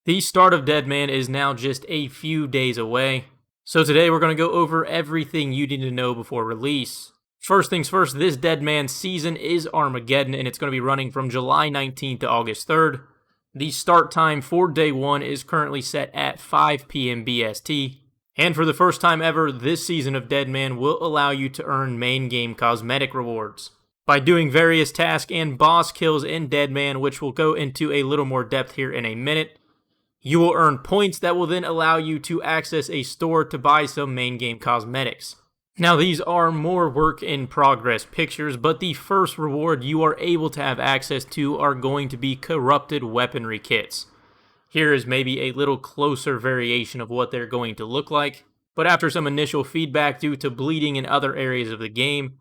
The start of Deadman is now just a few days away, so today we're going to go over everything you need to know before release. First things first, this Deadman season is Armageddon, and it's going to be running from July 19th to August 3rd. The start time for day 1 is currently set at 5 p.m. BST, and for the first time ever, this season of Deadman will allow you to earn main game cosmetic rewards. By doing various tasks and boss kills in Deadman, which we'll go into a little more depth here in a minute, you will earn points that will then allow you to access a store to buy some main game cosmetics. Now these are more work in progress pictures, but the first reward you are able to have access to are going to be corrupted weaponry kits. Here is maybe a little closer variation of what they're going to look like, but after some initial feedback due to bleeding in other areas of the game,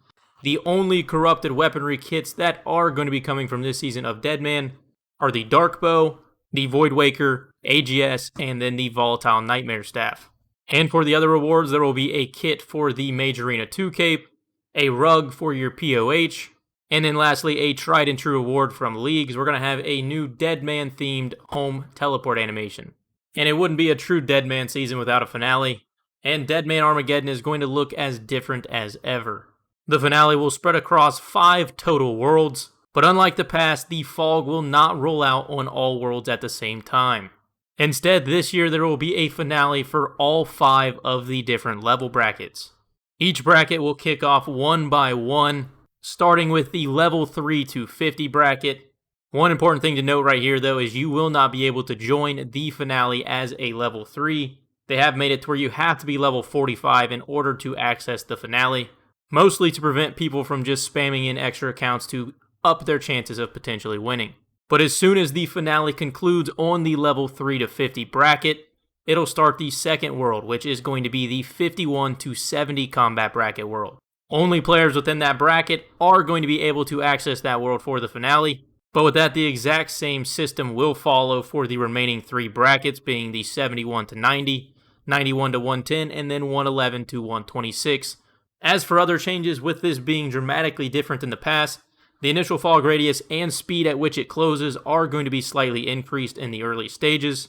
the only corrupted weaponry kits that are going to be coming from this season of Deadman are the Dark Bow, the Void Waker, AGS, and then the Volatile Nightmare Staff. And for the other rewards, there will be a kit for the Mage Arena 2 cape, a rug for your POH, and then lastly, a tried and true reward from Leagues. We're going to have a new Deadman themed home teleport animation. And it wouldn't be a true Deadman season without a finale, and Deadman Armageddon is going to look as different as ever. The finale will spread across 5 total worlds, but unlike the past, the fog will not roll out on all worlds at the same time. Instead, this year there will be a finale for all 5 of the different level brackets. Each bracket will kick off one by one, starting with the level 3 to 50 bracket. One important thing to note right here though is you will not be able to join the finale as a level 3. They have made it to where you have to be level 45 in order to access the finale, mostly to prevent people from just spamming in extra accounts to up their chances of potentially winning. But as soon as the finale concludes on the level 3 to 50 bracket, it'll start the second world, which is going to be the 51 to 70 combat bracket world. Only players within that bracket are going to be able to access that world for the finale, but with that the exact same system will follow for the remaining 3 brackets, being the 71 to 90, 91 to 110, and then 111 to 126. As for other changes, with this being dramatically different than the past, the initial fog radius and speed at which it closes are going to be slightly increased in the early stages.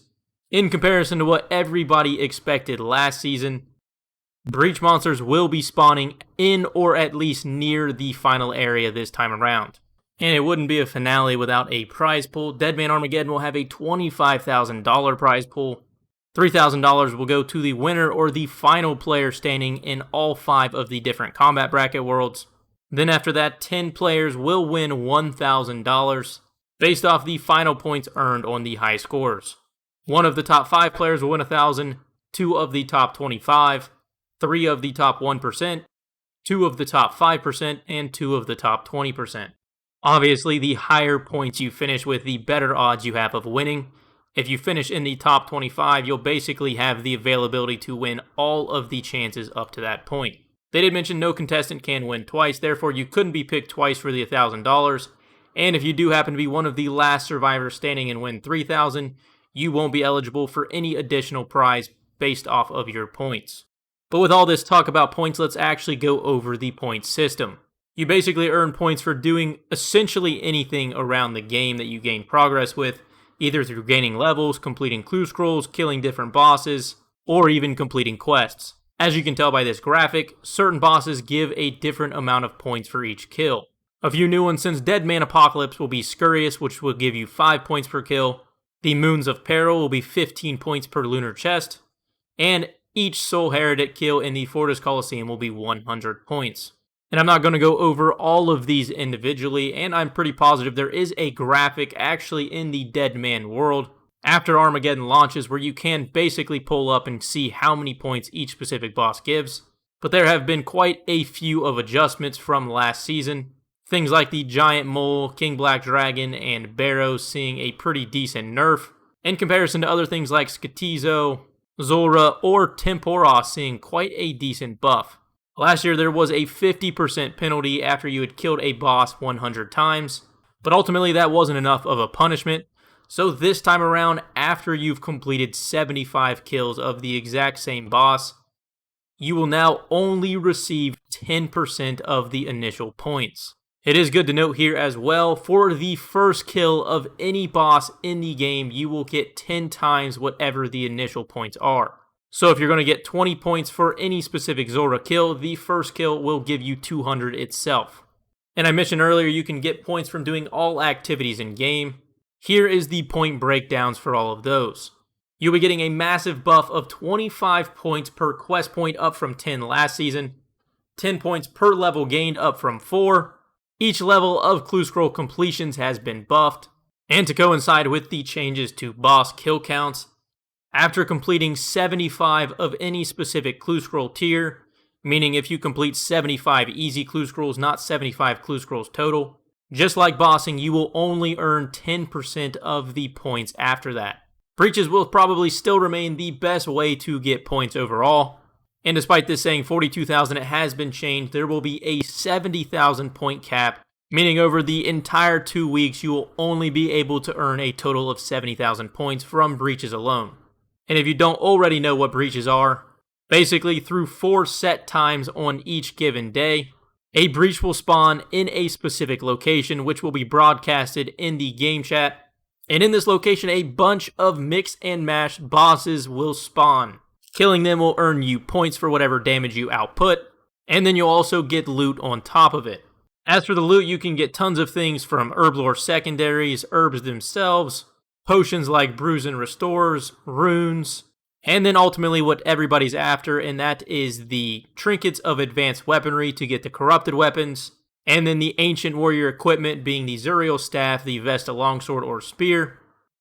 In comparison to what everybody expected last season, breach monsters will be spawning in or at least near the final area this time around. And it wouldn't be a finale without a prize pool. Deadman Armageddon will have a $25,000 prize pool. $3,000 will go to the winner or the final player standing in all 5 of the different combat bracket worlds. Then after that, 10 players will win $1,000 based off the final points earned on the high scores. 1 of the top 5 players will win $1,000, 2 of the top 25, 3 of the top 1%, 2 of the top 5%, and 2 of the top 20%. Obviously, the higher points you finish with, the better odds you have of winning. If you finish in the top 25, you'll basically have the availability to win all of the chances up to that point. They did mention no contestant can win twice, therefore you couldn't be picked twice for the $1,000, and if you do happen to be one of the last survivors standing and win $3,000, you won't be eligible for any additional prize based off of your points. But with all this talk about points, let's actually go over the point system. You basically earn points for doing essentially anything around the game that you gain progress with, either through gaining levels, completing clue scrolls, killing different bosses, or even completing quests. As you can tell by this graphic, certain bosses give a different amount of points for each kill. A few new ones since Deadman Apocalypse will be Scurious, which will give you 5 points per kill. The Moons of Peril will be 15 points per lunar chest. And each Soul Heretic kill in the Fortis Coliseum will be 100 points. And I'm not going to go over all of these individually, and I'm pretty positive there is a graphic actually in the Deadman world after Armageddon launches where you can basically pull up and see how many points each specific boss gives. But there have been quite a few of adjustments from last season. Things like the Giant Mole, King Black Dragon, and Barrows seeing a pretty decent nerf, in comparison to other things like Skatizo, Zora, or Temporos seeing quite a decent buff. Last year there was a 50% penalty after you had killed a boss 100 times, but ultimately that wasn't enough of a punishment. So this time around, after you've completed 75 kills of the exact same boss, you will now only receive 10% of the initial points. It is good to note here as well, for the first kill of any boss in the game, you will get 10 times whatever the initial points are. So if you're going to get 20 points for any specific Zora kill, the first kill will give you 200 itself. And I mentioned earlier you can get points from doing all activities in game. Here is the point breakdowns for all of those. You'll be getting a massive buff of 25 points per quest point, up from 10 last season, 10 points per level gained, up from 4. Each level of clue scroll completions has been buffed, and to coincide with the changes to boss kill counts, after completing 75 of any specific clue scroll tier, meaning if you complete 75 easy clue scrolls, not 75 clue scrolls total, just like bossing, you will only earn 10% of the points after that. Breaches will probably still remain the best way to get points overall. And despite this saying 42,000, it has been changed. There will be a 70,000 point cap, meaning over the entire 2 weeks, you will only be able to earn a total of 70,000 points from breaches alone. And if you don't already know what breaches are, basically through 4 set times on each given day, a breach will spawn in a specific location, which will be broadcasted in the game chat. And in this location, a bunch of mix and mash bosses will spawn. Killing them will earn you points for whatever damage you output, and then you'll also get loot on top of it. As for the loot, you can get tons of things from herblore secondaries, herbs themselves, potions like brews and restores, runes, and then ultimately what everybody's after, and that is the trinkets of advanced weaponry to get the corrupted weapons, and then the ancient warrior equipment being the Zuriel staff, the Vesta longsword or spear,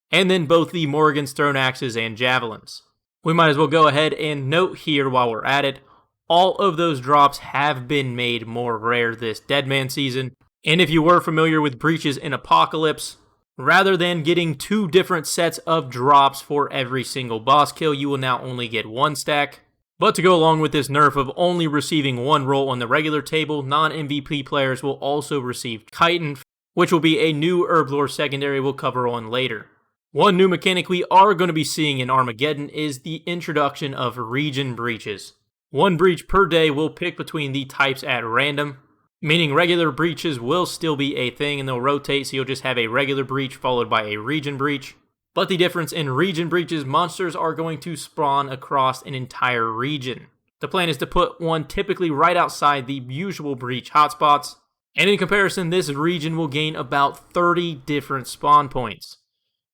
and then both the Morrigan's thrown axes and javelins. We might as well go ahead and note here while we're at it, all of those drops have been made more rare this Deadman season. And if you were familiar with breaches in Apocalypse, rather than getting 2 different sets of drops for every single boss kill, you will now only get 1 stack. But to go along with this nerf of only receiving 1 roll on the regular table, non-MVP players will also receive Chitin, which will be a new herblore secondary we'll cover on later. One new mechanic we are going to be seeing in Armageddon is the introduction of region breaches. 1 breach per day will pick between the types at random, meaning regular breaches will still be a thing and they'll rotate, so you'll just have a regular breach followed by a region breach. But the difference in region breaches, monsters are going to spawn across an entire region. The plan is to put one typically right outside the usual breach hotspots, and in comparison, this region will gain about 30 different spawn points.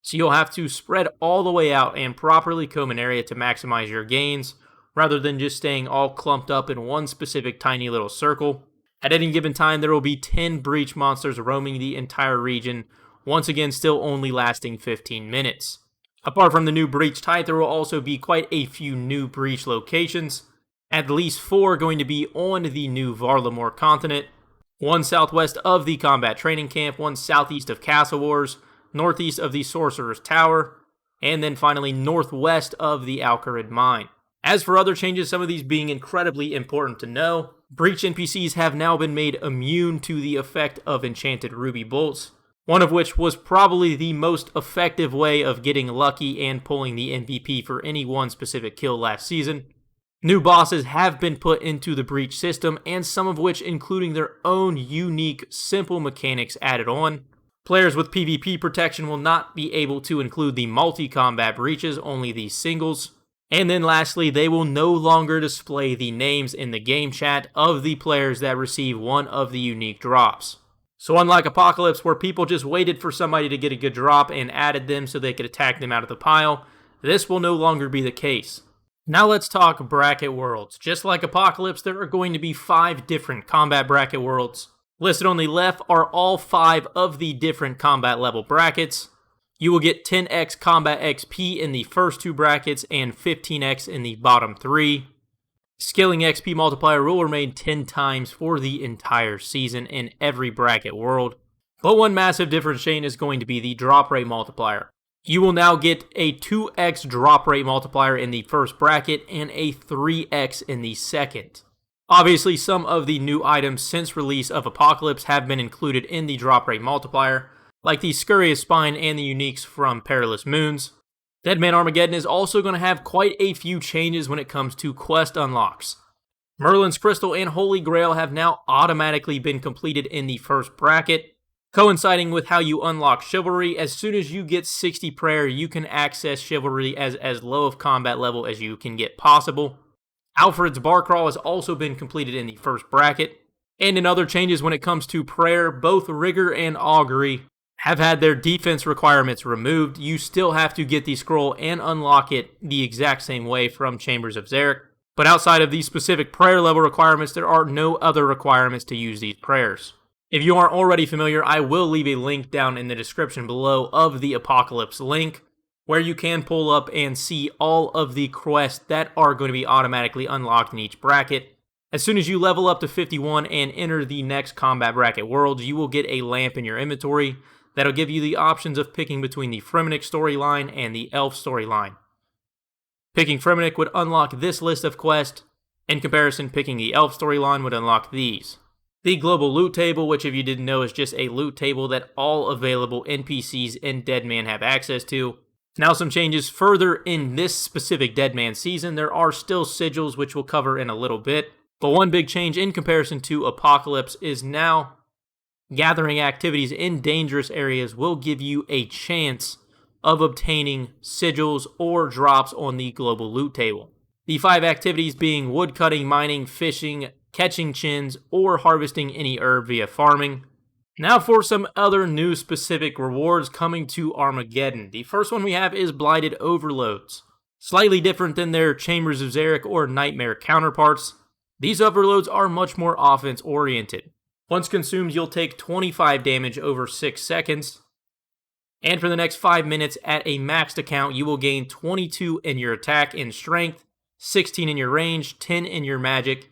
So you'll have to spread all the way out and properly comb an area to maximize your gains, rather than just staying all clumped up in one specific tiny little circle. At any given time, there will be 10 breach monsters roaming the entire region, once again still only lasting 15 minutes. Apart from the new breach type, there will also be quite a few new breach locations, at least 4 going to be on the new Varlamore continent, 1 southwest of the combat training camp, 1 southeast of Castle Wars, northeast of the Sorcerer's Tower, and then finally northwest of the Alcarid Mine. As for other changes, some of these being incredibly important to know, breach NPCs have now been made immune to the effect of enchanted ruby bolts, one of which was probably the most effective way of getting lucky and pulling the MVP for any one specific kill last season. New bosses have been put into the breach system, and some of which including their own unique, simple mechanics added on. Players with PvP protection will not be able to include the multi-combat breaches, only the singles. And then lastly, they will no longer display the names in the game chat of the players that receive one of the unique drops. So unlike Apocalypse, where people just waited for somebody to get a good drop and added them so they could attack them out of the pile, this will no longer be the case. Now let's talk bracket worlds. Just like Apocalypse, there are going to be 5 different combat bracket worlds. Listed on the left are all 5 of the different combat level brackets. You will get 10x combat XP in the first 2 brackets and 15x in the bottom 3. Scaling XP multiplier will remain 10 times for the entire season in every bracket world. But one massive difference chain is going to be the drop rate multiplier. You will now get a 2x drop rate multiplier in the first bracket and a 3x in the second. Obviously, some of the new items since release of Apocalypse have been included in the drop rate multiplier, like the Scurrious Spine and the uniques from Perilous Moons. Deadman Armageddon is also going to have quite a few changes when it comes to quest unlocks. Merlin's Crystal and Holy Grail have now automatically been completed in the first bracket, coinciding with how you unlock Chivalry. As soon as you get 60 prayer, you can access Chivalry as low of combat level as you can get possible. Alfred's Bar Crawl has also been completed in the first bracket. And in other changes when it comes to prayer, both Rigor and Augury have had their defense requirements removed. You still have to get the scroll and unlock it the exact same way from Chambers of Xeric. But outside of these specific prayer level requirements, there are no other requirements to use these prayers. If you aren't already familiar, I will leave a link down in the description below of the Apocalypse link, where you can pull up and see all of the quests that are going to be automatically unlocked in each bracket. As soon as you level up to 51 and enter the next combat bracket worlds, you will get a lamp in your inventory that'll give you the options of picking between the Fremennik storyline and the Elf storyline. Picking Fremennik would unlock this list of quests. In comparison, picking the Elf storyline would unlock these. The Global Loot Table, which if you didn't know is just a loot table that all available NPCs in Deadman have access to. Now some changes further in this specific Deadman season. There are still sigils, which we'll cover in a little bit. But one big change in comparison to Apocalypse is now gathering activities in dangerous areas will give you a chance of obtaining sigils or drops on the global loot table. The 5 activities being woodcutting, mining, fishing, catching chins, or harvesting any herb via farming. Now for some other new specific rewards coming to Armageddon. The first one we have is Blighted Overloads. Slightly different than their Chambers of Xeric or Nightmare counterparts, these overloads are much more offense oriented. Once consumed, you'll take 25 damage over 6 seconds. And for the next 5 minutes at a maxed account, you will gain 22 in your attack and strength, 16 in your range, 10 in your magic,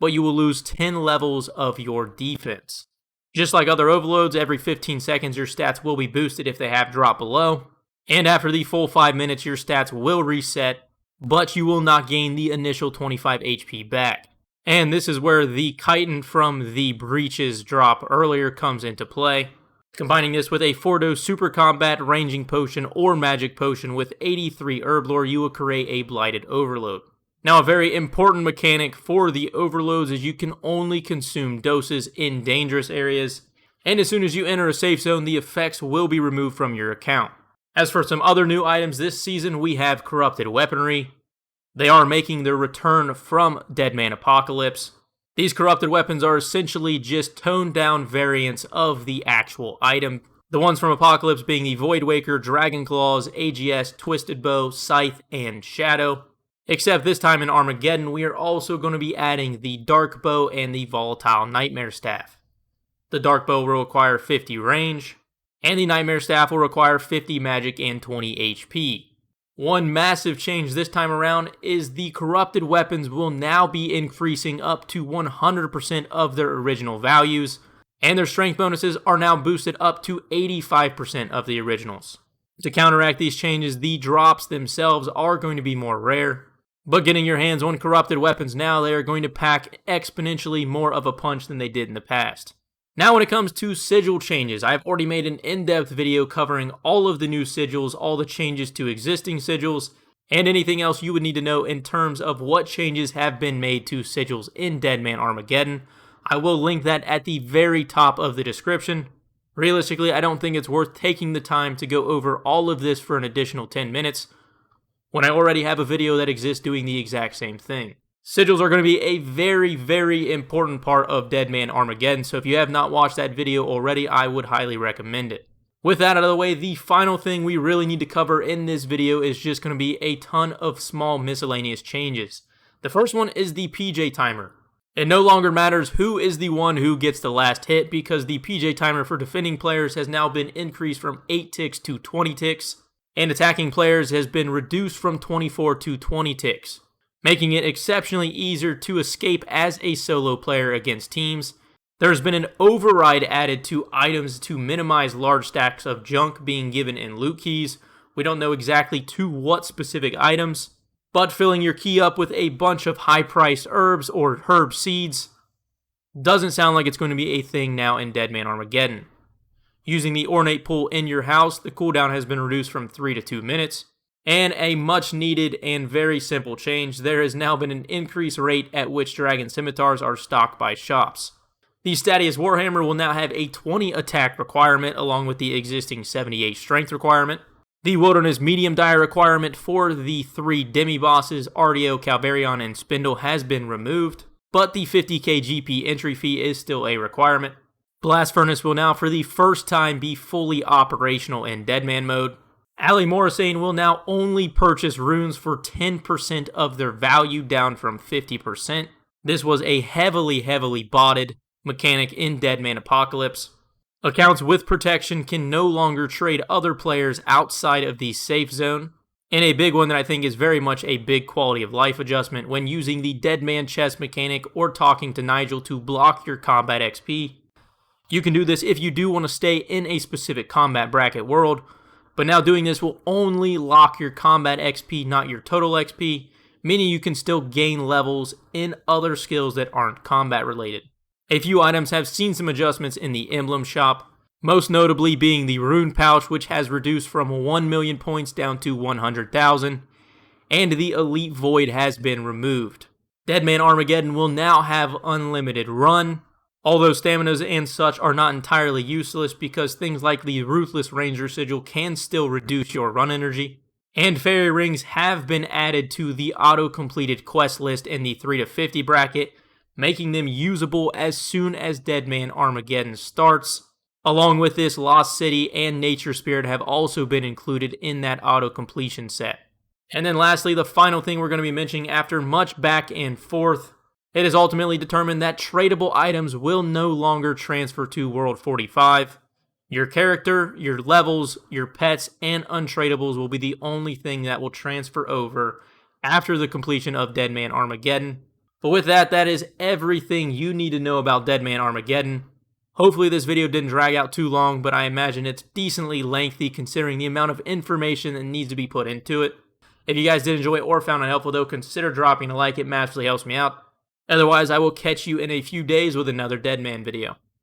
but you will lose 10 levels of your defense. Just like other overloads, every 15 seconds your stats will be boosted if they have dropped below. And after the full 5 minutes, your stats will reset, but you will not gain the initial 25 HP back. And this is where the chitin from the breaches drop earlier comes into play. Combining this with a 4-dose super combat ranging potion or magic potion with 83 herb lore, you will create a Blighted Overload. Now a very important mechanic for the overloads is you can only consume doses in dangerous areas, and as soon as you enter a safe zone, the effects will be removed from your account. As for some other new items this season, we have Corrupted Weaponry. They are making their return from Deadman Apocalypse. These corrupted weapons are essentially just toned down variants of the actual item. The ones from Apocalypse being the Voidwaker, Dragon Claws, AGS, Twisted Bow, Scythe, and Shadow. Except this time in Armageddon, we are also going to be adding the Dark Bow and the Volatile Nightmare Staff. The Dark Bow will require 50 range, and the Nightmare Staff will require 50 magic and 20 HP. One massive change this time around is the corrupted weapons will now be increasing up to 100% of their original values, and their strength bonuses are now boosted up to 85% of the originals. To counteract these changes, the drops themselves are going to be more rare, but getting your hands on corrupted weapons now, they are going to pack exponentially more of a punch than they did in the past. Now when it comes to sigil changes, I've already made an in-depth video covering all of the new sigils, all the changes to existing sigils, and anything else you would need to know in terms of what changes have been made to sigils in Deadman Armageddon. I will link that at the very top of the description. Realistically, I don't think it's worth taking the time to go over all of this for an additional 10 minutes, when I already have a video that exists doing the exact same thing. Sigils are going to be a very, very important part of Deadman Armageddon, so if you have not watched that video already, I would highly recommend it. With that out of the way, the final thing we really need to cover in this video is just going to be a ton of small miscellaneous changes. The first one is the PJ timer. It no longer matters who is the one who gets the last hit, because the PJ timer for defending players has now been increased from 8 ticks to 20 ticks, and attacking players has been reduced from 24 to 20 ticks, making it exceptionally easier to escape as a solo player against teams. There's been an override added to items to minimize large stacks of junk being given in loot keys. We don't know exactly to what specific items, but filling your key up with a bunch of high-priced herbs or herb seeds doesn't sound like it's going to be a thing now in Deadman Armageddon. Using the Ornate Pool in your house, the cooldown has been reduced from 3 to 2 minutes, And a much needed and very simple change, there has now been an increased rate at which Dragon Scimitars are stocked by shops. The Statius Warhammer will now have a 20 attack requirement along with the existing 78 strength requirement. The Wilderness Medium Die requirement for the 3 demi-bosses, Artio, Calvarion, and Spindle has been removed, but the 50k GP entry fee is still a requirement. Blast Furnace will now for the first time be fully operational in Deadman mode. Ali Morrisane will now only purchase runes for 10% of their value, down from 50%. This was a heavily botted mechanic in Deadman Apocalypse. Accounts with protection can no longer trade other players outside of the safe zone. And a big one that I think is very much a big quality of life adjustment when using the Deadman chest mechanic or talking to Nigel to block your combat XP. You can do this if you do want to stay in a specific combat bracket world, but now doing this will only lock your combat XP, not your total XP, meaning you can still gain levels in other skills that aren't combat related. A few items have seen some adjustments in the emblem shop, most notably being the rune pouch, which has reduced from 1 million points down to 100,000, and the elite void has been removed. Deadman Armageddon will now have unlimited run, although staminas and such are not entirely useless because things like the Ruthless Ranger sigil can still reduce your run energy. And fairy rings have been added to the auto-completed quest list in the 3 to 50 bracket, making them usable as soon as Deadman Armageddon starts. Along with this, Lost City and Nature Spirit have also been included in that auto-completion set. And then lastly, the final thing we're going to be mentioning after much back and forth, it is ultimately determined that tradable items will no longer transfer to World 45. Your character, your levels, your pets, and untradables will be the only thing that will transfer over after the completion of Deadman Armageddon. But with that, that is everything you need to know about Deadman Armageddon. Hopefully this video didn't drag out too long, but I imagine it's decently lengthy considering the amount of information that needs to be put into it. If you guys did enjoy it or found it helpful though, consider dropping a like, it massively helps me out. Otherwise, I will catch you in a few days with another Deadman video.